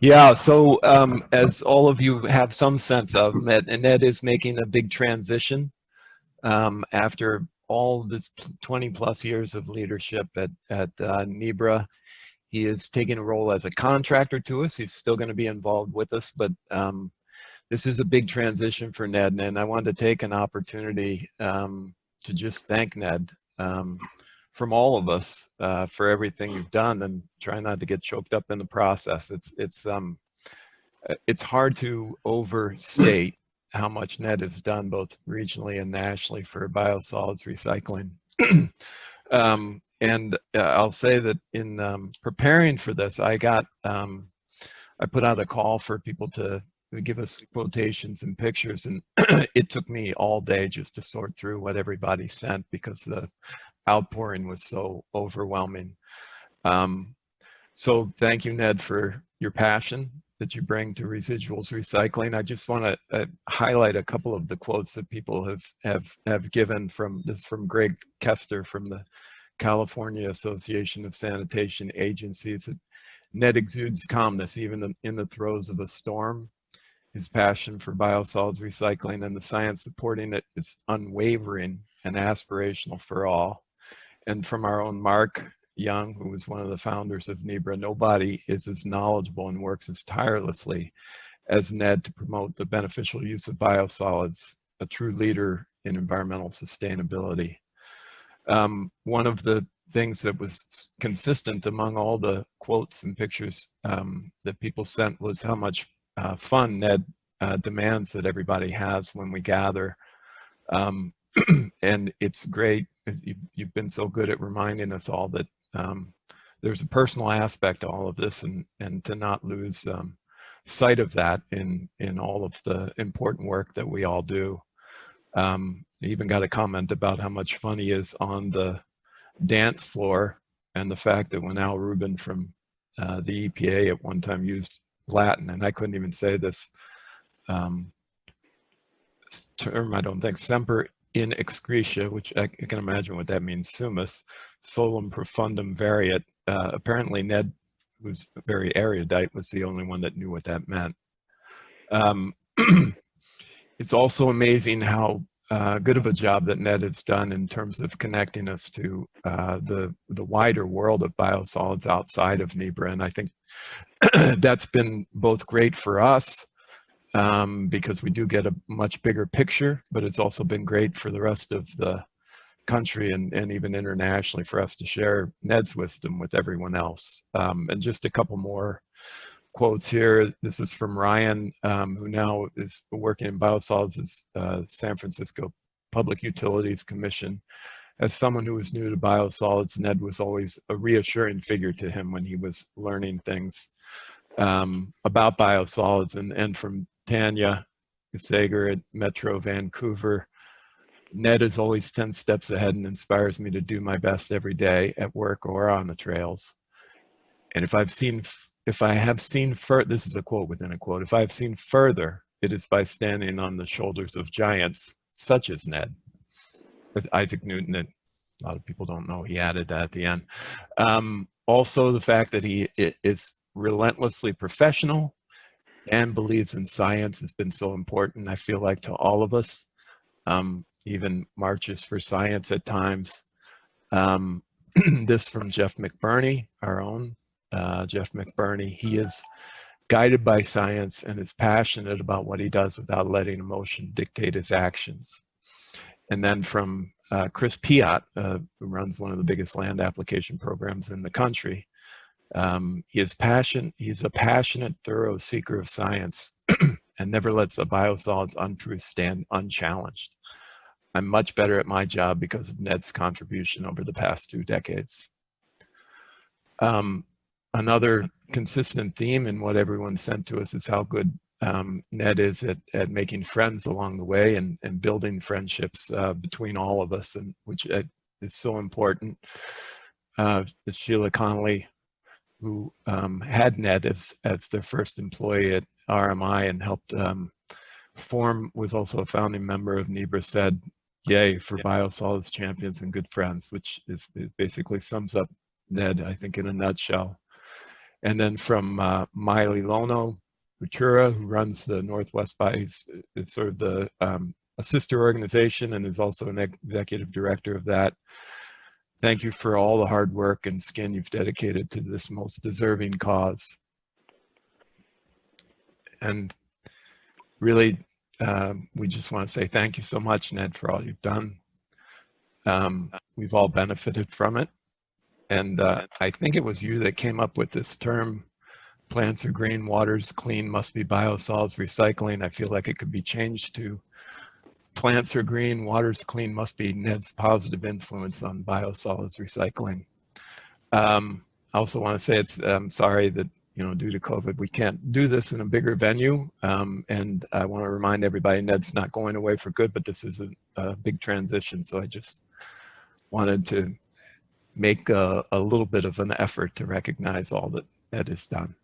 Yeah, so as all of you have some sense of, Ned is making a big transition after all this 20 plus years of leadership at NIBRA. He is taking a role as a contractor to us. He's still going to be involved with us, but this is a big transition for Ned, and I wanted to take an opportunity to just thank Ned from all of us for everything you've done, and try not to get choked up in the process. It's hard to overstate how much Ned has done both regionally and nationally for biosolids recycling. And I'll say that in preparing for this, I put out a call for people to give us quotations and pictures, and it took me all day just to sort through what everybody sent because the outpouring was so overwhelming. So thank you, Ned, for your passion that you bring to residuals recycling. I just want to highlight a couple of the quotes that people have given from Greg Kester from the California Association of Sanitation Agencies. Ned exudes calmness even in the throes of a storm. His passion for biosolids recycling and the science supporting it is unwavering and aspirational for all. And from our own Mark Young, who was one of the founders of NIBRA, nobody is as knowledgeable and works as tirelessly as Ned to promote the beneficial use of biosolids, a true leader in environmental sustainability. One of the things that was consistent among all the quotes and pictures that people sent was how much fun Ned demands that everybody has when we gather. And it's great. You've been so good at reminding us all that there's a personal aspect to all of this, and to not lose sight of that in all of the important work that we all do. I even got a comment about how much fun he is on the dance floor, and the fact that when Al Rubin from the EPA at one time used Latin, and I couldn't even say this term, I don't think, semper in excretia, which I can imagine what that means, sumus, solum profundum variat. Apparently Ned, who's very erudite, was the only one that knew what that meant. It's also amazing how good of a job that Ned has done in terms of connecting us to the wider world of biosolids outside of NIBRA. And I think that's been both great for us because we do get a much bigger picture, but it's also been great for the rest of the country and even internationally for us to share Ned's wisdom with everyone else. And just a couple more quotes here. This is from Ryan, who now is working in biosolids as San Francisco Public Utilities Commission. As someone who was new to biosolids, Ned was always a reassuring figure to him when he was learning things about biosolids. And from Tanya Sager at Metro Vancouver, Ned is always 10 steps ahead and inspires me to do my best every day at work or on the trails. And if I have seen further, this is a quote within a quote, if I have seen further, it is by standing on the shoulders of giants such as Ned. With Isaac Newton, and a lot of people don't know, he added that at the end. Also, the fact that he is relentlessly professional and believes in science has been so important, I feel like, to all of us. Even marches for science at times. This from Jeff McBurney, our own Jeff McBurney. He is guided by science and is passionate about what he does without letting emotion dictate his actions. And then from Chris Piat, who runs one of the biggest land application programs in the country. He's a passionate, thorough seeker of science and never lets the biosolids untruth stand unchallenged. I'm much better at my job because of Ned's contribution over the past 2 decades. Another consistent theme in what everyone sent to us is how good Ned is at making friends along the way and building friendships between all of us, and which is so important. Sheila Connolly, who had Ned as their first employee at RMI and helped form, was also a founding member of NIBRA, said, "Yay for biosolids champions and good friends," which is, it basically sums up Ned, I think, in a nutshell. And then from Miley Lono Ventura, who runs the Northwest Bodies, it's sort of the a sister organization and is also an executive director of that. Thank you for all the hard work and skin you've dedicated to this most deserving cause. And really, we just want to say thank you so much, Ned, for all you've done. We've all benefited from it. And I think it was you that came up with this term, plants are green, water's clean, must be biosolids recycling. I feel like it could be changed to plants are green, water's clean, must be Ned's positive influence on biosolids recycling. I also want to say it's sorry that, you know, due to COVID, we can't do this in a bigger venue. And I want to remind everybody, Ned's not going away for good, but this is a big transition. So I just wanted to make a little bit of an effort to recognize all that Ned has done.